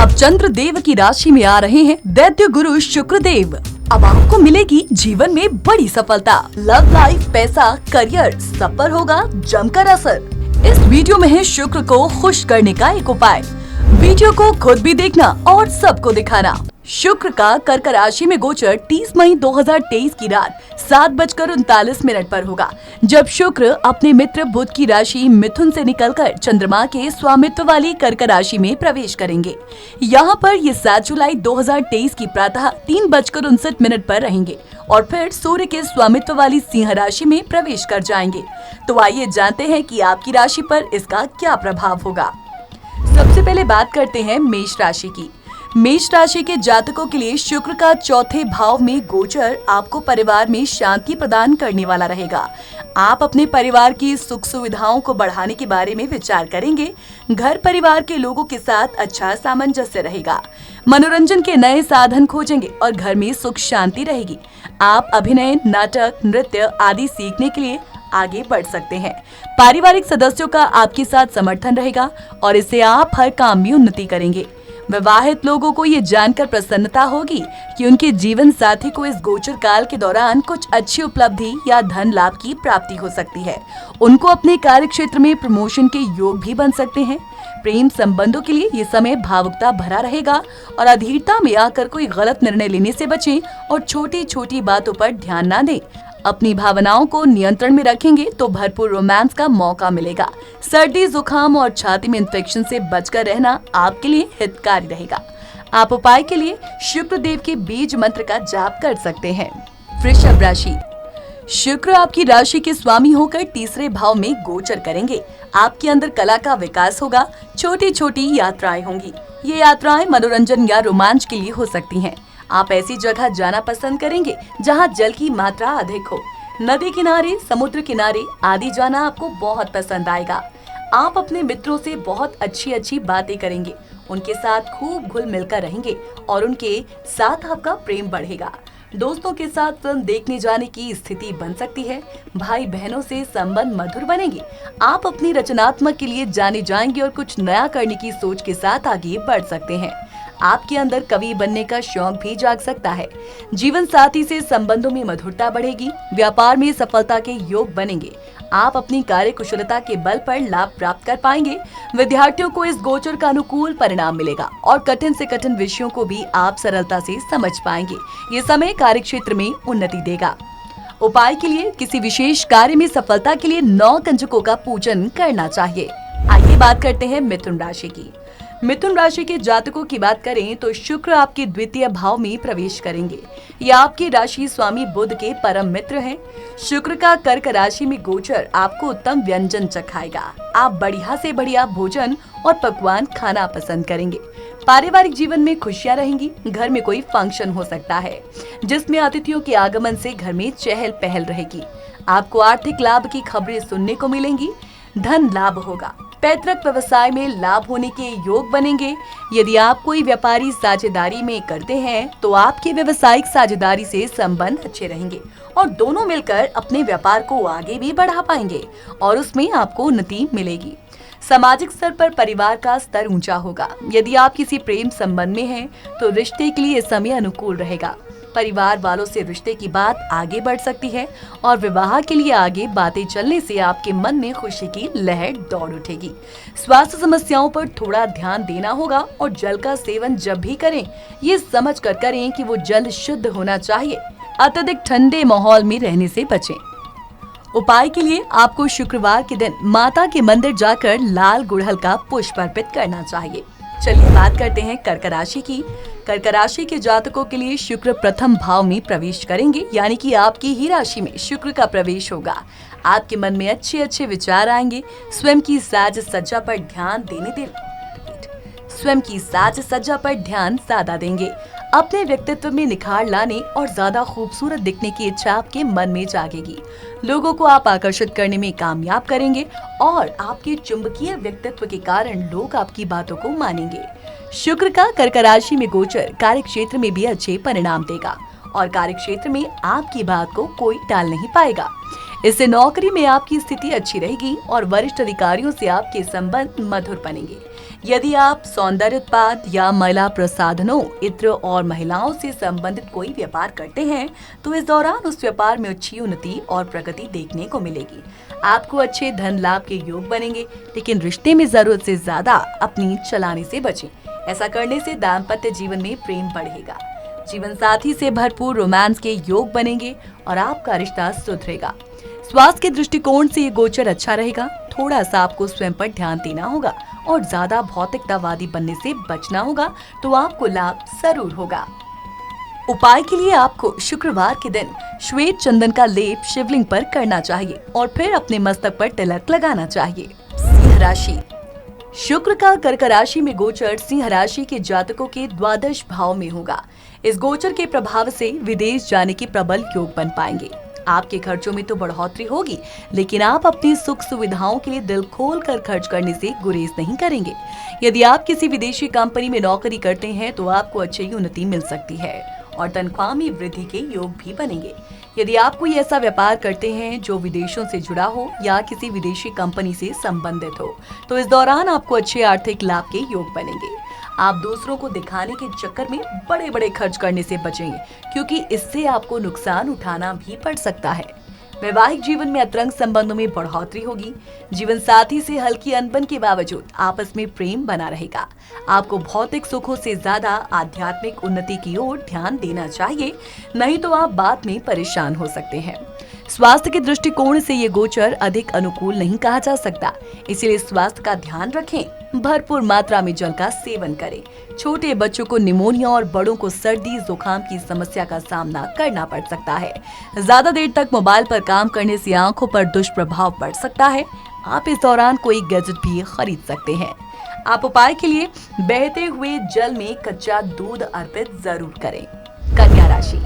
अब चंद्र देव की राशि में आ रहे हैं दैत्य गुरु शुक्र देव। अब आपको मिलेगी जीवन में बड़ी सफलता, लव लाइफ, पैसा, करियर, सब पर होगा जमकर असर। इस वीडियो में है शुक्र को खुश करने का एक उपाय। वीडियो को खुद भी देखना और सबको दिखाना। शुक्र का कर्क राशि में गोचर 30 मई 2023 की रात 7:39 पर होगा, जब शुक्र अपने मित्र बुध की राशि मिथुन से निकलकर चंद्रमा के स्वामित्व वाली कर्क राशि में प्रवेश करेंगे। यहाँ पर ये 7 जुलाई 2023 की प्रातः 3:59 पर रहेंगे और फिर सूर्य के स्वामित्व वाली सिंह राशि में प्रवेश कर जाएंगे। तो आइए जानते हैं कि आपकी राशि पर इसका क्या प्रभाव होगा। सबसे पहले बात करते हैं मेष राशि की। मेष राशि के जातकों के लिए शुक्र का चौथे भाव में गोचर आपको परिवार में शांति प्रदान करने वाला रहेगा। आप अपने परिवार की सुख सुविधाओं को बढ़ाने के बारे में विचार करेंगे। घर परिवार के लोगों के साथ अच्छा सामंजस्य रहेगा। मनोरंजन के नए साधन खोजेंगे और घर में सुख शांति रहेगी। आप अभिनय, नाटक, नृत्य आदि सीखने के लिए आगे बढ़ सकते हैं। पारिवारिक सदस्यों का आपके साथ समर्थन रहेगा और इससे आप हर काम में उन्नति करेंगे। विवाहित लोगों को ये जानकर प्रसन्नता होगी कि उनके जीवन साथी को इस गोचर काल के दौरान कुछ अच्छी उपलब्धि या धन लाभ की प्राप्ति हो सकती है। उनको अपने कार्य क्षेत्र में प्रमोशन के योग भी बन सकते हैं। प्रेम संबंधों के लिए ये समय भावुकता भरा रहेगा और अधीरता में आकर कोई गलत निर्णय लेने से बचें और छोटी छोटी बातों पर ध्यान न दें। अपनी भावनाओं को नियंत्रण में रखेंगे तो भरपूर रोमांस का मौका मिलेगा। सर्दी, जुकाम और छाती में इन्फेक्शन से बचकर रहना आपके लिए हितकारी रहेगा। आप उपाय के लिए शुक्र देव के बीज मंत्र का जाप कर सकते हैं। वृषभ राशि। शुक्र आपकी राशि के स्वामी होकर तीसरे भाव में गोचर करेंगे। आपके अंदर कला का विकास होगा। छोटी छोटी यात्राएं होंगी। ये यात्राएं मनोरंजन या रोमांच के लिए हो सकती हैं। आप ऐसी जगह जाना पसंद करेंगे जहां जल की मात्रा अधिक हो। नदी किनारे, समुद्र किनारे आदि जाना आपको बहुत पसंद आएगा। आप अपने मित्रों से बहुत अच्छी बातें करेंगे। उनके साथ खूब घुल मिलकर रहेंगे और उनके साथ आपका प्रेम बढ़ेगा। दोस्तों के साथ फिल्म देखने जाने की स्थिति बन सकती है। भाई बहनों से संबंध मधुर बनेंगे। आप अपनी रचनात्मक के लिए जाने जाएंगे और कुछ नया करने की सोच के साथ आगे बढ़ सकते हैं। आपके अंदर कवि बनने का शौक भी जाग सकता है। जीवन साथी से संबंधों में मधुरता बढ़ेगी। व्यापार में सफलता के योग बनेंगे। आप अपनी कार्य कुशलता के बल पर लाभ प्राप्त कर पाएंगे। विद्यार्थियों को इस गोचर का अनुकूल परिणाम मिलेगा और कठिन से कठिन विषयों को भी आप सरलता से समझ पाएंगे। ये समय कार्य क्षेत्र में उन्नति देगा। उपाय के लिए किसी विशेष कार्य में सफलता के लिए 9 कंजकों का पूजन करना चाहिए। आइए बात करते हैं मिथुन राशि की। मिथुन राशि के जातकों की बात करें तो शुक्र आपके द्वितीय भाव में प्रवेश करेंगे। ये आपकी राशि स्वामी बुध के परम मित्र हैं। शुक्र का कर्क राशि में गोचर आपको उत्तम व्यंजन चखाएगा। आप बढ़िया से बढ़िया भोजन और पकवान खाना पसंद करेंगे। पारिवारिक जीवन में खुशियां रहेंगी। घर में कोई फंक्शन हो सकता है जिसमें अतिथियों के आगमन से घर में चहल पहल रहेगी। आपको आर्थिक लाभ की खबरें सुनने को मिलेंगी। धन लाभ होगा। पैतृक व्यवसाय में लाभ होने के योग बनेंगे। यदि आप कोई व्यापारी साझेदारी में करते हैं तो आपके व्यवसायिक साझेदारी से संबंध अच्छे रहेंगे और दोनों मिलकर अपने व्यापार को आगे भी बढ़ा पाएंगे और उसमें आपको उन्नति मिलेगी। सामाजिक स्तर पर परिवार का स्तर ऊंचा होगा। यदि आप किसी प्रेम संबंध में हैं तो रिश्ते के लिए समय अनुकूल रहेगा। परिवार वालों से रिश्ते की बात आगे बढ़ सकती है और विवाह के लिए आगे बातें चलने से आपके मन में खुशी की लहर दौड़ उठेगी। स्वास्थ्य समस्याओं पर थोड़ा ध्यान देना होगा और जल का सेवन जब भी करें ये समझ कर करें कि वो जल शुद्ध होना चाहिए। अत्यधिक ठंडे माहौल में रहने से बचें। उपाय के लिए आपको शुक्रवार के दिन माता के मंदिर जाकर लाल गुड़हल का पुष्प अर्पित करना चाहिए। चलिए बात करते हैं कर्क राशि की। कर्क राशि के जातकों के लिए शुक्र प्रथम भाव में प्रवेश करेंगे, यानी कि आपकी ही राशि में शुक्र का प्रवेश होगा। आपके मन में अच्छे विचार आएंगे। स्वयं की साज सज्जा पर ध्यान ज्यादा देंगे। अपने व्यक्तित्व में निखार लाने और ज्यादा खूबसूरत दिखने की इच्छा आपके मन में जागेगी। लोगों को आप आकर्षित करने में कामयाब करेंगे और आपके चुंबकीय व्यक्तित्व के कारण लोग आपकी बातों को मानेंगे। शुक्र का कर्क राशि में गोचर कार्य क्षेत्र में भी अच्छे परिणाम देगा और कार्य क्षेत्र में आपकी बात को कोई टाल नहीं पाएगा। इससे नौकरी में आपकी स्थिति अच्छी रहेगी और वरिष्ठ अधिकारियों से आपके संबंध मधुर बनेंगे। यदि आप सौंदर्य उत्पाद या महिला प्रसाधनों, इत्र और महिलाओं से संबंधित कोई व्यापार करते हैं तो इस दौरान उस व्यापार में अच्छी उन्नति और प्रगति देखने को मिलेगी। आपको अच्छे धन लाभ के योग बनेंगे, लेकिन रिश्ते में जरूरत से ज्यादा अपनी चलाने से बचें। ऐसा करने से दाम्पत्य जीवन में प्रेम बढ़ेगा, जीवन साथी से भरपूर रोमांस के योग बनेंगे और आपका रिश्ता सुधरेगा। स्वास्थ्य के दृष्टिकोण से ये गोचर अच्छा रहेगा। थोड़ा सा आपको स्वयं पर ध्यान देना होगा और ज्यादा भौतिकतावादी बनने से बचना होगा, तो आपको लाभ जरूर होगा। उपाय के लिए आपको शुक्रवार के दिन श्वेत चंदन का लेप शिवलिंग पर करना चाहिए और फिर अपने मस्तक पर तिलक लगाना चाहिए। सिंह राशि। शुक्र का कर्क राशि में गोचर सिंह राशि के जातकों के द्वादश भाव में होगा। इस गोचर के प्रभाव से विदेश जाने के प्रबल योग बन पाएंगे। आपके खर्चों में तो बढ़ोतरी होगी, लेकिन आप अपनी सुख सुविधाओं के लिए दिल खोल कर खर्च करने से गुरेज नहीं करेंगे। यदि आप किसी विदेशी कंपनी में नौकरी करते हैं तो आपको अच्छी उन्नति मिल सकती है और तनख्वाह में वृद्धि के योग भी बनेंगे। यदि आप कोई ऐसा व्यापार करते हैं जो विदेशों से जुड़ा हो या किसी विदेशी कंपनी से संबंधित हो, तो इस दौरान आपको अच्छे आर्थिक लाभ के योग बनेंगे। आप दूसरों को दिखाने के चक्कर में बड़े बड़े खर्च करने से बचेंगे, क्योंकि इससे आपको नुकसान उठाना भी पड़ सकता है। वैवाहिक जीवन में अंतरंग संबंधों में बढ़ोतरी होगी। जीवन साथी से हल्की अनबन के बावजूद आपस में प्रेम बना रहेगा। आपको भौतिक सुखों से ज्यादा आध्यात्मिक उन्नति की ओर ध्यान देना चाहिए, नहीं तो आप बाद में परेशान हो सकते हैं। स्वास्थ्य के दृष्टिकोण से ये गोचर अधिक अनुकूल नहीं कहा जा सकता, इसलिए स्वास्थ्य का ध्यान रखें। भरपूर मात्रा में जल का सेवन करें। छोटे बच्चों को निमोनिया और बड़ों को सर्दी जुकाम की समस्या का सामना करना पड़ सकता है। ज्यादा देर तक मोबाइल पर काम करने से आंखों पर दुष्प्रभाव पड़ सकता है। आप इस दौरान कोई गैजेट भी खरीद सकते हैं। आप उपाय के लिए बहते हुए जल में कच्चा दूध अर्पित जरूर करें। कन्या राशि।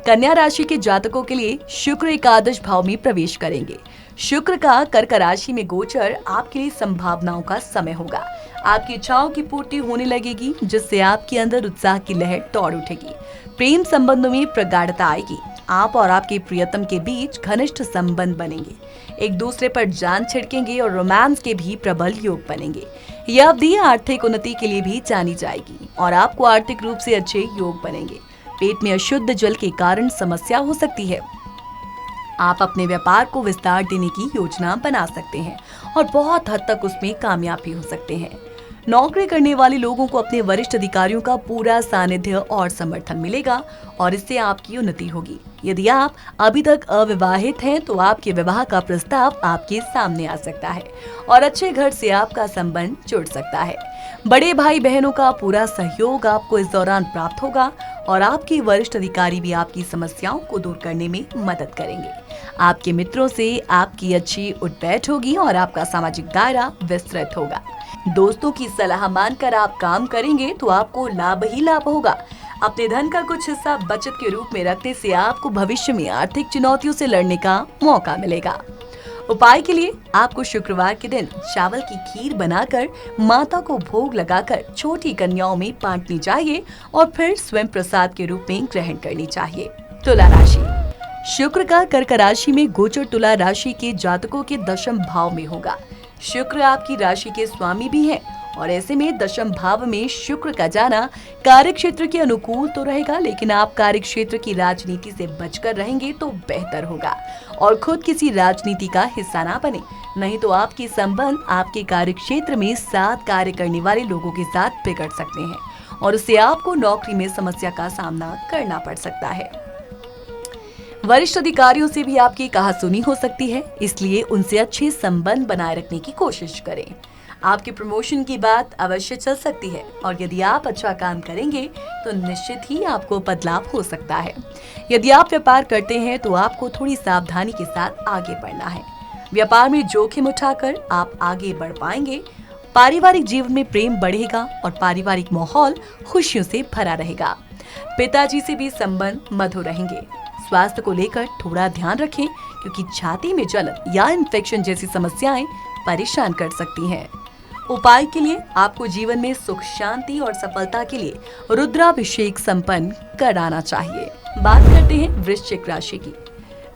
कन्या राशि के जातकों के लिए शुक्र एकादश भाव में प्रवेश करेंगे। शुक्र का कर्क राशि में गोचर आपके लिए संभावनाओं का समय होगा। आपकी इच्छाओं की पूर्ति होने लगेगी, जिससे आपके अंदर उत्साह की लहर दौड़ उठेगी। प्रेम संबंधों में प्रगाढ़ता आएगी। आप और आपके प्रियतम के बीच घनिष्ठ संबंध बनेंगे। एक दूसरे पर जान छिड़केंगे और रोमांस के भी प्रबल योग बनेंगे। यह अवधि आर्थिक उन्नति के लिए भी जानी जाएगी और आपको आर्थिक रूप से अच्छे योग बनेंगे। पेट में अशुद्ध जल के कारण समस्या हो सकती है। आप अपने व्यापार को विस्तार देने की योजना बना सकते हैं और बहुत हद तक उसमें कामयाब भी हो सकते हैं। नौकरी करने वाले लोगों को अपने वरिष्ठ अधिकारियों का पूरा सानिध्य और समर्थन मिलेगा और इससे आपकी उन्नति होगी। यदि आप अभी तक अविवाहित हैं तो आपके विवाह का प्रस्ताव आपके सामने आ सकता है और अच्छे घर से आपका संबंध जुड़ सकता है। बड़े भाई बहनों का पूरा सहयोग आपको इस दौरान प्राप्त होगा और आपके वरिष्ठ अधिकारी भी आपकी समस्याओं को दूर करने में मदद करेंगे। आपके मित्रों से आपकी अच्छी उठबैठ होगी और आपका सामाजिक दायरा विस्तृत होगा। दोस्तों की सलाह मानकर आप काम करेंगे तो आपको लाभ ही लाभ होगा। अपने धन का कुछ हिस्सा बचत के रूप में रखने से आपको भविष्य में आर्थिक चुनौतियों से लड़ने का मौका मिलेगा। उपाय के लिए आपको शुक्रवार के दिन चावल की खीर बनाकर माता को भोग लगाकर छोटी कन्याओं में बांटनी चाहिए और फिर स्वयं प्रसाद के रूप में ग्रहण करनी चाहिए। तुला राशि। शुक्र का कर्क राशि में गोचर तुला राशि के जातकों के दशम भाव में होगा। शुक्र आपकी राशि के स्वामी भी हैं और ऐसे में दशम भाव में शुक्र का जाना कार्य क्षेत्र के अनुकूल तो रहेगा, लेकिन आप कार्य क्षेत्र की राजनीति से बचकर रहेंगे तो बेहतर होगा और खुद किसी राजनीति का हिस्सा ना बने, नहीं तो आपके संबंध आपके कार्य क्षेत्र में साथ कार्य करने वाले लोगों के साथ बिगड़ सकते हैं और उससे आपको नौकरी में समस्या का सामना करना पड़ सकता है। वरिष्ठ अधिकारियों से भी आपकी कहासुनी हो सकती है, इसलिए उनसे अच्छे संबंध बनाए रखने की कोशिश करें। आपके प्रमोशन की बात अवश्य चल सकती है और यदि आप अच्छा काम करेंगे तो निश्चित ही आपको बदलाव हो सकता है। यदि आप व्यापार करते हैं तो आपको थोड़ी सावधानी के साथ आगे बढ़ना है। व्यापार में जोखिम उठाकर आप आगे बढ़ पाएंगे। पारिवारिक जीवन में प्रेम बढ़ेगा और पारिवारिक माहौल खुशियों से भरा रहेगा। पिताजी से भी संबंध मधुर रहेंगे। स्वास्थ्य को लेकर थोड़ा ध्यान रखें, क्योंकि छाती में जलन या इन्फेक्शन जैसी समस्याएं परेशान कर सकती हैं। उपाय के लिए आपको जीवन में सुख शांति और सफलता के लिए रुद्राभिषेक संपन्न कराना चाहिए। बात करते हैं वृश्चिक राशि की।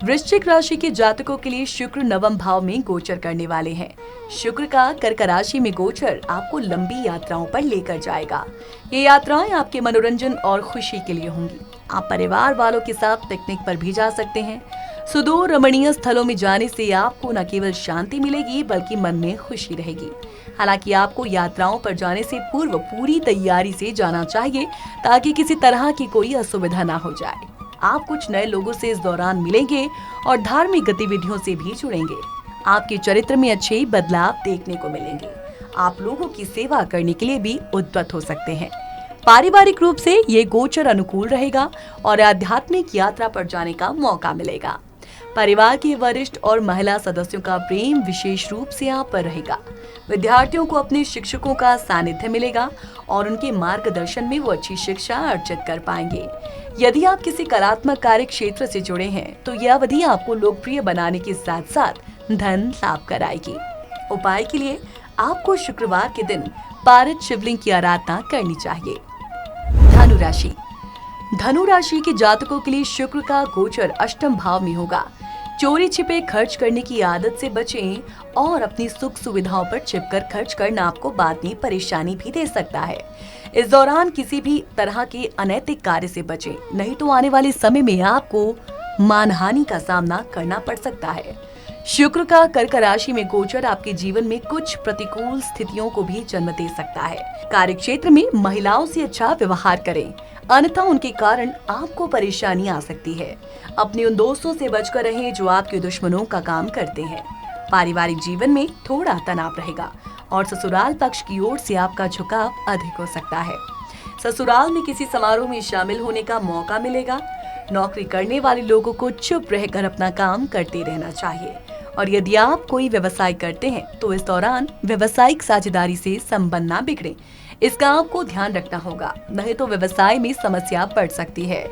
वृश्चिक राशि के जातकों के लिए शुक्र नवम भाव में गोचर करने वाले हैं। शुक्र का कर्क राशि में गोचर आपको लंबी यात्राओं पर लेकर जाएगा। ये यात्राएं आपके मनोरंजन और खुशी के लिए होंगी। आप परिवार वालों के साथ पिकनिक पर भी जा सकते हैं। सुदूर रमणीय स्थलों में जाने से आपको न केवल शांति मिलेगी बल्कि मन में खुशी रहेगी। हालांकि आपको यात्राओं पर जाने से पूर्व पूरी तैयारी से जाना चाहिए ताकि किसी तरह की कोई असुविधा ना हो जाए। आप कुछ नए लोगों से इस दौरान मिलेंगे और धार्मिक गतिविधियों से भी जुड़ेंगे। आपके चरित्र में अच्छे बदलाव देखने को मिलेंगे। आप लोगों की सेवा करने के लिए भी उद्यत हो सकते हैं। पारिवारिक रूप से ये गोचर अनुकूल रहेगा और आध्यात्मिक यात्रा पर जाने का मौका मिलेगा। परिवार के वरिष्ठ और महिला सदस्यों का प्रेम विशेष रूप से आप पर रहेगा। विद्यार्थियों को अपने शिक्षकों का सानिध्य मिलेगा और उनके मार्गदर्शन में वो अच्छी शिक्षा अर्जित कर पाएंगे। यदि आप किसी कलात्मक कार्य क्षेत्र से जुड़े हैं तो यह अवधि आपको लोकप्रिय बनाने के साथ साथ धन लाभ कराएगी। उपाय के लिए आपको शुक्रवार के दिन पारित शिवलिंग की आराधना करनी चाहिए। धनु राशि। धनु राशि के जातकों के लिए शुक्र का गोचर अष्टम भाव में होगा। चोरी छिपे खर्च करने की आदत से बचें और अपनी सुख सुविधाओं पर छिपकर खर्च करना आपको बाद में परेशानी भी दे सकता है। इस दौरान किसी भी तरह के अनैतिक कार्य से बचें, नहीं तो आने वाले समय में आपको मानहानि का सामना करना पड़ सकता है। शुक्र का कर्क राशि में गोचर आपके जीवन में कुछ प्रतिकूल स्थितियों को भी जन्म दे सकता है। कार्य क्षेत्र में महिलाओं से अच्छा व्यवहार करें, अन्यथा उनके कारण आपको परेशानी आ सकती है। अपने उन दोस्तों से बचकर रहें जो आपके दुश्मनों का काम करते हैं। पारिवारिक जीवन में थोड़ा तनाव रहेगा और ससुराल पक्ष की ओर से आपका झुकाव अधिक हो सकता है। ससुराल में किसी समारोह में शामिल होने का मौका मिलेगा। नौकरी करने वाले लोगों को चुप रहकर अपना काम करते रहना चाहिए और यदि आप कोई व्यवसाय करते हैं तो इस दौरान व्यवसायिक साझेदारी से संबंध ना बिगड़े, इसका आपको ध्यान रखना होगा, नहीं तो व्यवसाय में समस्या बढ़ सकती है।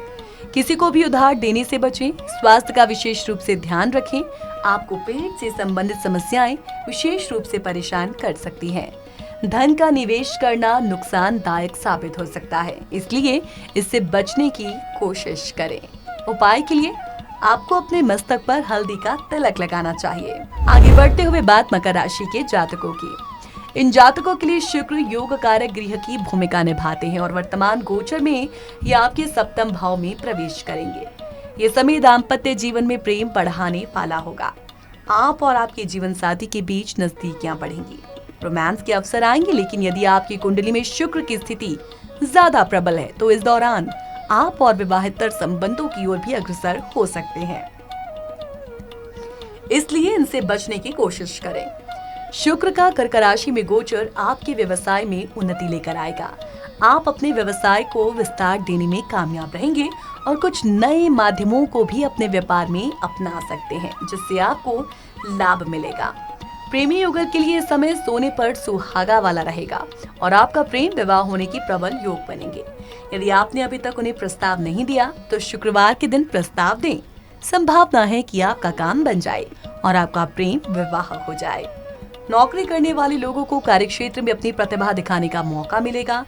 किसी को भी उधार देने से बचें। स्वास्थ्य का विशेष रूप से ध्यान रखें। आपको पेट से संबंधित समस्याएं विशेष रूप से परेशान कर सकती हैं। धन का निवेश करना नुकसानदायक साबित हो सकता है, इसलिए इससे बचने की कोशिश करें। उपाय के लिए आपको अपने मस्तक पर हल्दी का तिलक लगाना चाहिए। आगे बढ़ते हुए बात मकर राशि के जातकों की। इन जातकों के लिए शुक्र योग कारक गृह की भूमिका निभाते हैं और वर्तमान गोचर में ये आपके सप्तम भाव में प्रवेश करेंगे। ये समय दाम्पत्य जीवन में प्रेम बढ़ाने वाला होगा। आप और आपके जीवन साथी के बीच नजदीकियां बढ़ेंगी, रोमांस के अवसर आएंगे। लेकिन यदि आपकी कुंडली में शुक्र की स्थिति ज्यादा प्रबल है तो इस दौरान आप और विवाहितर संबंधों की ओर भी अग्रसर हो सकते हैं, इसलिए इनसे बचने की कोशिश करें। शुक्र का कर्क राशि में गोचर आपके व्यवसाय में उन्नति लेकर आएगा। आप अपने व्यवसाय को विस्तार देने में कामयाब रहेंगे और कुछ नए माध्यमों को भी अपने व्यापार में अपना सकते हैं, जिससे आपको लाभ मिलेगा। प्रेमी युगल के लिए समय सोने पर सुहागा वाला रहेगा और आपका प्रेम विवाह होने की प्रबल योग बनेंगे। यदि आपने अभी तक उन्हें प्रस्ताव नहीं दिया तो शुक्रवार के दिन प्रस्ताव दें। संभावना है कि आपका काम बन जाए और आपका प्रेम विवाह हो जाए। नौकरी करने वाले लोगों को कार्यक्षेत्र में अपनी प्रतिभा दिखाने का मौका मिलेगा।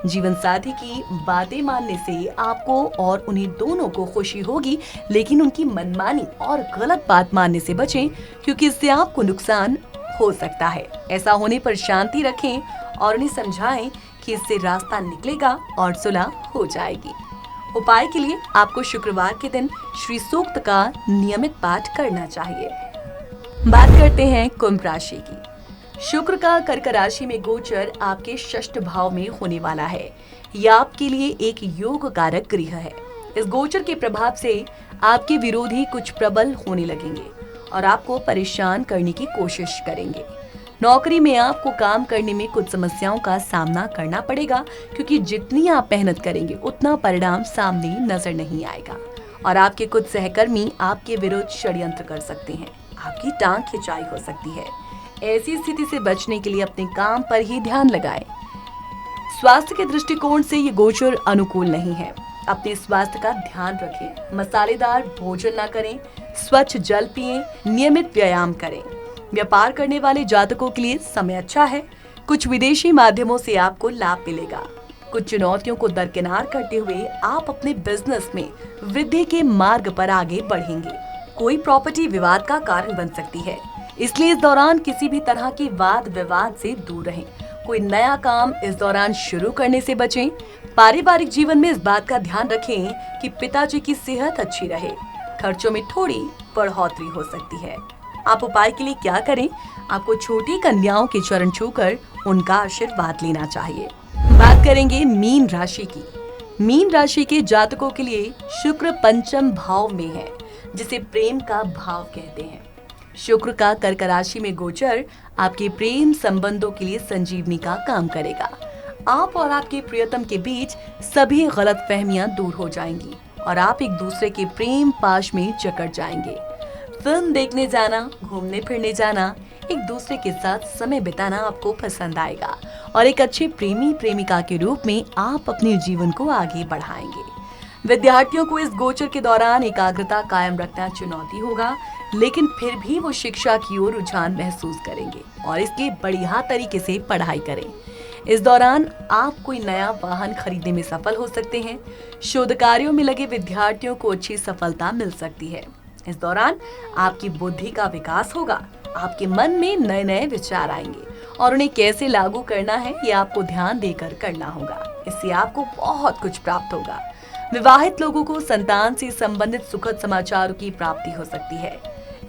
जीवन साथी की बातें मानने से आपको और उन्हें दोनों को खुशी होगी, लेकिन उनकी मनमानी और गलत बात मानने से बचें, क्योंकि इससे आपको नुकसान हो सकता है। ऐसा होने पर शांति रखें और उन्हें समझाएं कि इससे रास्ता निकलेगा और सुलह हो जाएगी। उपाय के लिए आपको शुक्रवार के दिन श्री सूक्त का नियमित पाठ करना चाहिए। बात करते हैं कुंभ राशि की। शुक्र का कर्क राशि में गोचर आपके षष्ठ भाव में होने वाला है। यह आपके लिए एक योग कारक गृह है। इस गोचर के प्रभाव से आपके विरोधी कुछ प्रबल होने लगेंगे और आपको परेशान करने की कोशिश करेंगे। नौकरी में आपको काम करने में कुछ समस्याओं का सामना करना पड़ेगा, क्योंकि जितनी आप मेहनत करेंगे उतना परिणाम सामने नजर नहीं आएगा और आपके कुछ सहकर्मी आपके विरुद्ध षड्यंत्र कर सकते हैं। आपकी टांग खिंचाई हो सकती है। ऐसी स्थिति से बचने के लिए अपने काम पर ही ध्यान लगाएं। स्वास्थ्य के दृष्टिकोण से ये गोचर अनुकूल नहीं है। अपने स्वास्थ्य का ध्यान रखें। मसालेदार भोजन न करें, स्वच्छ जल पिएं, नियमित व्यायाम करें। व्यापार करने वाले जातकों के लिए समय अच्छा है। कुछ विदेशी माध्यमों से आपको लाभ मिलेगा। कुछ चुनौतियों को दरकिनार करते हुए आप अपने बिजनेस में वृद्धि के मार्ग पर आगे बढ़ेंगे। कोई प्रॉपर्टी विवाद का कारण बन सकती है, इसलिए इस दौरान किसी भी तरह के वाद विवाद से दूर रहें। कोई नया काम इस दौरान शुरू करने से बचें। पारिवारिक जीवन में इस बात का ध्यान रखें कि पिताजी की सेहत अच्छी रहे। खर्चों में थोड़ी बढ़ोतरी हो सकती है। आप उपाय के लिए क्या करें? आपको छोटी कन्याओं के चरण छूकर उनका आशीर्वाद लेना चाहिए। बात करेंगे मीन राशि की। मीन राशि के जातकों के लिए शुक्र पंचम भाव में है, जिसे प्रेम का भाव कहते हैं। शुक्र का कर्क राशि में गोचर आपके प्रेम संबंधों के लिए संजीवनी का काम करेगा। आप और आपके प्रियतम के बीच सभी गलतफहमियां दूर हो जाएंगी और आप एक दूसरे के प्रेम पाश में जकड़ जाएंगे। फिल्म देखने जाना, घूमने फिरने जाना, एक दूसरे के साथ समय बिताना आपको पसंद आएगा और एक अच्छे प्रेमी प्रेमिका के रूप में आप अपने जीवन को आगे बढ़ाएंगे। विद्यार्थियों को इस गोचर के दौरान एकाग्रता कायम रखना चुनौती होगा, लेकिन फिर भी वो शिक्षा की ओर रुझान महसूस करेंगे और इसके बढ़िया तरीके से पढ़ाई करें। इस दौरान आप कोई नया वाहन खरीदने में सफल हो सकते हैं। शोध कार्यों में लगे विद्यार्थियों को अच्छी सफलता मिल सकती है। इस दौरान आपकी बुद्धि का विकास होगा। आपके मन में नए नए विचार आएंगे और उन्हें कैसे लागू करना है ये आपको ध्यान देकर करना होगा। इससे आपको बहुत कुछ प्राप्त होगा। विवाहित लोगों को संतान से संबंधित सुखद समाचारों की प्राप्ति हो सकती है।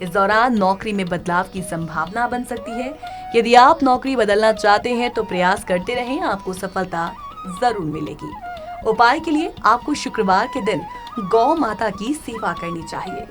इस दौरान नौकरी में बदलाव की संभावना बन सकती है। यदि आप नौकरी बदलना चाहते हैं तो प्रयास करते रहें, आपको सफलता जरूर मिलेगी। उपाय के लिए आपको शुक्रवार के दिन गौ माता की सेवा करनी चाहिए।